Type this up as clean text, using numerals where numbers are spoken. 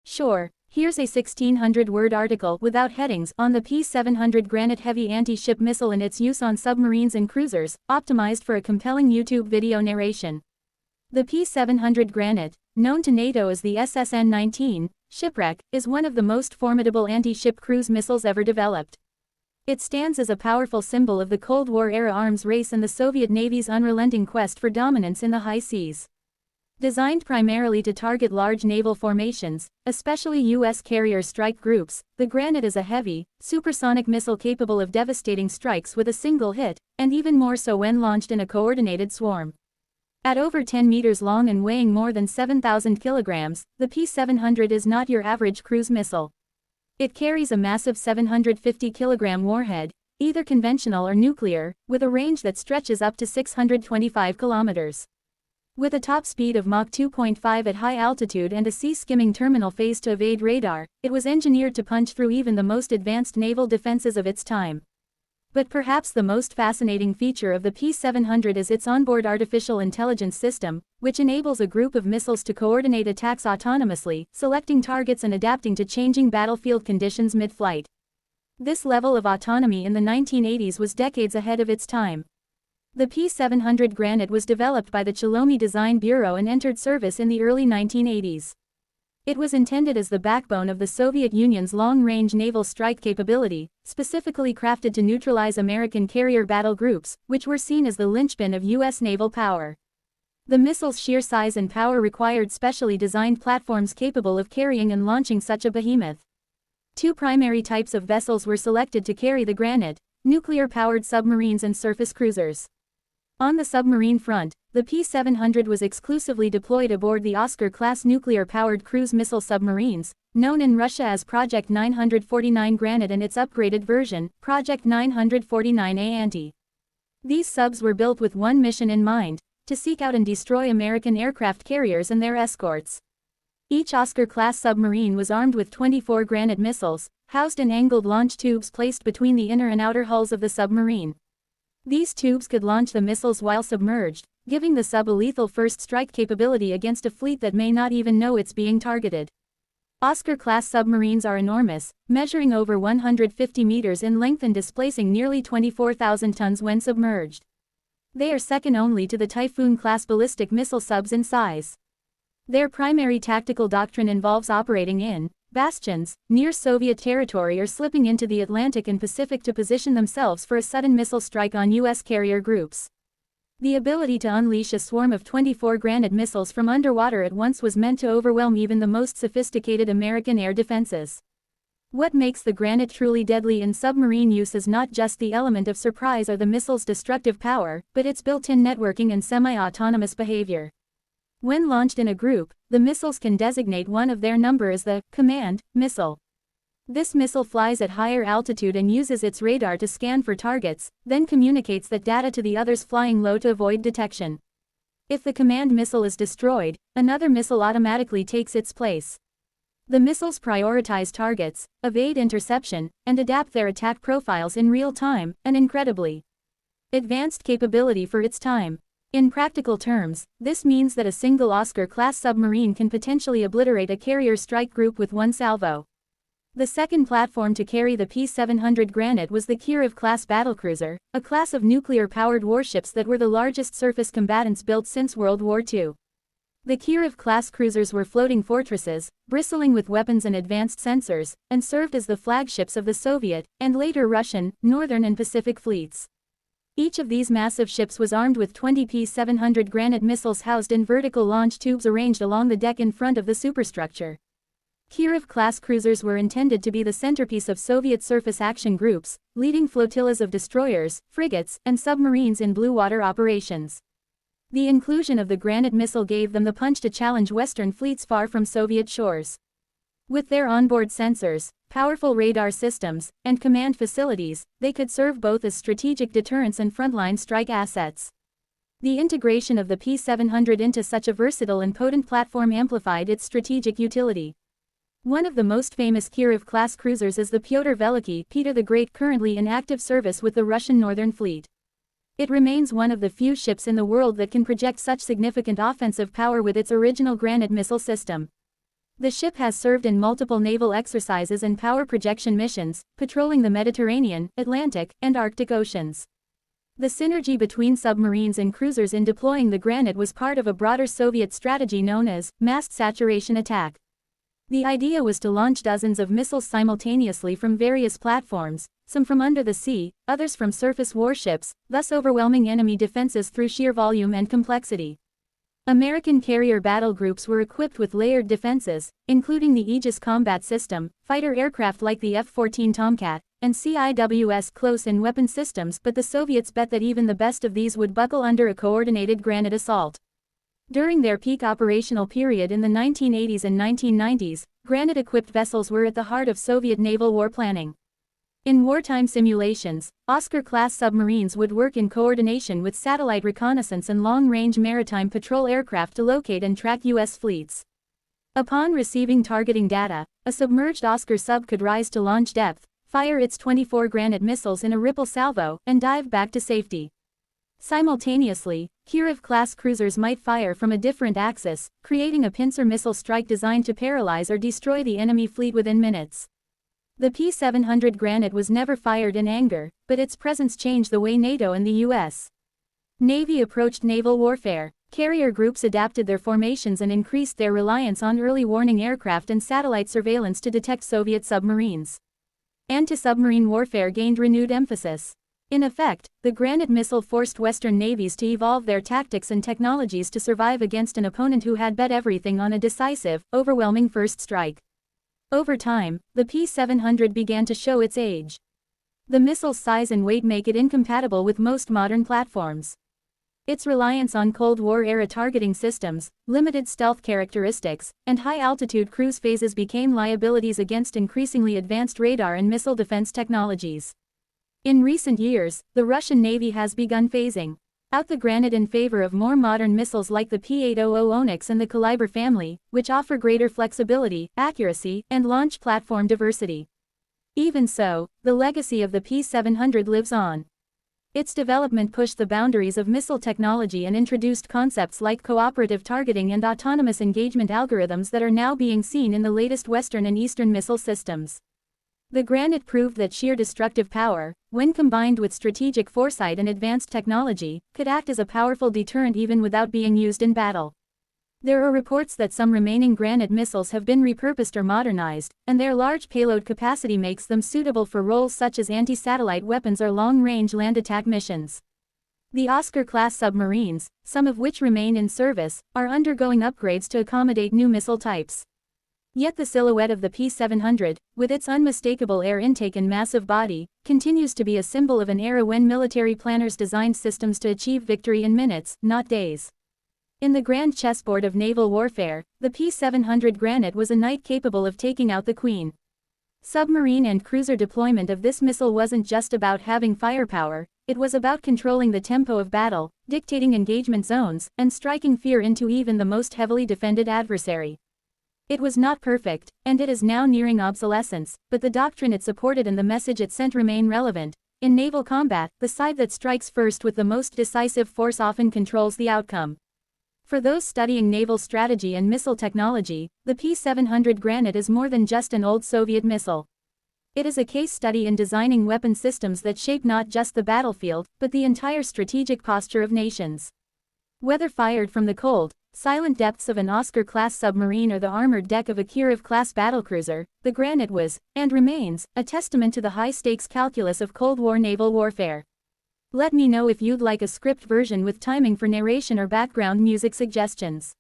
Sure, here's a 1600-word article without headings on the P-700 Granit heavy anti-ship missile and its use on submarines and cruisers, optimized for a compelling YouTube video narration. The P-700 Granit, known to NATO as the SSN-19 shipwreck, is one of the most formidable anti-ship cruise missiles ever developed. It stands as a powerful symbol of the Cold War-era arms race and the Soviet Navy's unrelenting quest for dominance in the high seas. Designed primarily to target large naval formations, especially U.S. carrier strike groups, the Granit is a heavy, supersonic missile capable of devastating strikes with a single hit, and even more so when launched in a coordinated swarm. At over 10 meters long and weighing more than 7,000 kilograms, the P-700 is not your average cruise missile. It carries a massive 750-kilogram warhead, either conventional or nuclear, with a range that stretches up to 625 kilometers. With a top speed of Mach 2.5 at high altitude and a sea-skimming terminal phase to evade radar, it was engineered to punch through even the most advanced naval defenses of its time. But perhaps the most fascinating feature of the P-700 is its onboard artificial intelligence system, which enables a group of missiles to coordinate attacks autonomously, selecting targets and adapting to changing battlefield conditions mid-flight. This level of autonomy in the 1980s was decades ahead of its time. The P-700 Granit was developed by the Chilomi Design Bureau and entered service in the early 1980s. It was intended as the backbone of the Soviet Union's long-range naval strike capability, specifically crafted to neutralize American carrier battle groups, which were seen as the linchpin of U.S. naval power. The missile's sheer size and power required specially designed platforms capable of carrying and launching such a behemoth. Two primary types of vessels were selected to carry the Granit: nuclear-powered submarines and surface cruisers. On the submarine front, the P-700 was exclusively deployed aboard the Oscar-class nuclear-powered cruise missile submarines, known in Russia as Project 949 Granit and its upgraded version, Project 949A Anti. These subs were built with one mission in mind: to seek out and destroy American aircraft carriers and their escorts. Each Oscar-class submarine was armed with 24 Granit missiles, housed in angled launch tubes placed between the inner and outer hulls of the submarine. These tubes could launch the missiles while submerged, giving the sub a lethal first strike capability against a fleet that may not even know it's being targeted. Oscar-class submarines are enormous, measuring over 150 meters in length and displacing nearly 24,000 tons when submerged. They are second only to the Typhoon-class ballistic missile subs in size. Their primary tactical doctrine involves operating in bastions near Soviet territory or slipping into the Atlantic and Pacific to position themselves for a sudden missile strike on U.S. carrier groups. The ability to unleash a swarm of 24 Granit missiles from underwater at once was meant to overwhelm even the most sophisticated American air defenses. What makes the Granit truly deadly in submarine use is not just the element of surprise or the missile's destructive power, but its built-in networking and semi-autonomous behavior. When launched in a group, the missiles can designate one of their number as the command missile. This missile flies at higher altitude and uses its radar to scan for targets, then communicates that data to the others flying low to avoid detection. If the command missile is destroyed, another missile automatically takes its place. The missiles prioritize targets, evade interception, and adapt their attack profiles in real time, an incredibly advanced capability for its time. In practical terms, this means that a single Oscar-class submarine can potentially obliterate a carrier strike group with one salvo. The second platform to carry the P-700 Granit was the Kirov-class battlecruiser, a class of nuclear-powered warships that were the largest surface combatants built since World War II. The Kirov-class cruisers were floating fortresses, bristling with weapons and advanced sensors, and served as the flagships of the Soviet, and later Russian, Northern and Pacific fleets. Each of these massive ships was armed with 20 P-700 Granit missiles housed in vertical launch tubes arranged along the deck in front of the superstructure. Kirov-class cruisers were intended to be the centerpiece of Soviet surface action groups, leading flotillas of destroyers, frigates, and submarines in blue water operations. The inclusion of the Granit missile gave them the punch to challenge Western fleets far from Soviet shores. With their onboard sensors, powerful radar systems, and command facilities, they could serve both as strategic deterrents and frontline strike assets. The integration of the P-700 into such a versatile and potent platform amplified its strategic utility. One of the most famous Kirov-class cruisers is the Pyotr Veliky, Peter the Great, currently in active service with the Russian Northern Fleet. It remains one of the few ships in the world that can project such significant offensive power with its original Granit missile system. The ship has served in multiple naval exercises and power projection missions, patrolling the Mediterranean, Atlantic, and Arctic Oceans. The synergy between submarines and cruisers in deploying the Granit was part of a broader Soviet strategy known as mass saturation attack. The idea was to launch dozens of missiles simultaneously from various platforms, some from under the sea, others from surface warships, thus overwhelming enemy defenses through sheer volume and complexity. American carrier battle groups were equipped with layered defenses, including the Aegis combat system, fighter aircraft like the F-14 Tomcat, and CIWS close-in weapon systems, but the Soviets bet that even the best of these would buckle under a coordinated Granit assault. During their peak operational period in the 1980s and 1990s, Granit-equipped vessels were at the heart of Soviet naval war planning. In wartime simulations, Oscar-class submarines would work in coordination with satellite reconnaissance and long-range maritime patrol aircraft to locate and track U.S. fleets. Upon receiving targeting data, a submerged Oscar sub could rise to launch depth, fire its 24 Granit missiles in a ripple salvo, and dive back to safety. Simultaneously, Kirov-class cruisers might fire from a different axis, creating a pincer missile strike designed to paralyze or destroy the enemy fleet within minutes. The P-700 Granit was never fired in anger, but its presence changed the way NATO and the U.S. Navy approached naval warfare. Carrier groups adapted their formations and increased their reliance on early warning aircraft and satellite surveillance to detect Soviet submarines. Anti-submarine warfare gained renewed emphasis. In effect, the Granit missile forced Western navies to evolve their tactics and technologies to survive against an opponent who had bet everything on a decisive, overwhelming first strike. Over time, the P-700 began to show its age. The missile's size and weight make it incompatible with most modern platforms. Its reliance on Cold War-era targeting systems, limited stealth characteristics, and high-altitude cruise phases became liabilities against increasingly advanced radar and missile defense technologies. In recent years, the Russian Navy has begun phasing out the Granit in favor of more modern missiles like the P-800 Onyx and the Caliber family, which offer greater flexibility, accuracy, and launch platform diversity. Even so, the legacy of the P-700 lives on. Its development pushed the boundaries of missile technology and introduced concepts like cooperative targeting and autonomous engagement algorithms that are now being seen in the latest Western and Eastern missile systems. The Granit proved that sheer destructive power, when combined with strategic foresight and advanced technology, could act as a powerful deterrent even without being used in battle. There are reports that some remaining Granit missiles have been repurposed or modernized, and their large payload capacity makes them suitable for roles such as anti-satellite weapons or long-range land attack missions. The Oscar-class submarines, some of which remain in service, are undergoing upgrades to accommodate new missile types. Yet the silhouette of the P-700, with its unmistakable air intake and massive body, continues to be a symbol of an era when military planners designed systems to achieve victory in minutes, not days. In the grand chessboard of naval warfare, the P-700 Granit was a knight capable of taking out the queen. Submarine and cruiser deployment of this missile wasn't just about having firepower, it was about controlling the tempo of battle, dictating engagement zones, and striking fear into even the most heavily defended adversary. It was not perfect, and it is now nearing obsolescence, but the doctrine it supported and the message it sent remain relevant. In naval combat, the side that strikes first with the most decisive force often controls the outcome. For those studying naval strategy and missile technology, the P-700 Granit is more than just an old Soviet missile. It is a case study in designing weapon systems that shape not just the battlefield, but the entire strategic posture of nations. Whether fired from the cold, silent depths of an Oscar-class submarine or the armored deck of a Kirov-class battlecruiser, the Granit was, and remains, a testament to the high-stakes calculus of Cold War naval warfare. Let me know if you'd like a script version with timing for narration or background music suggestions.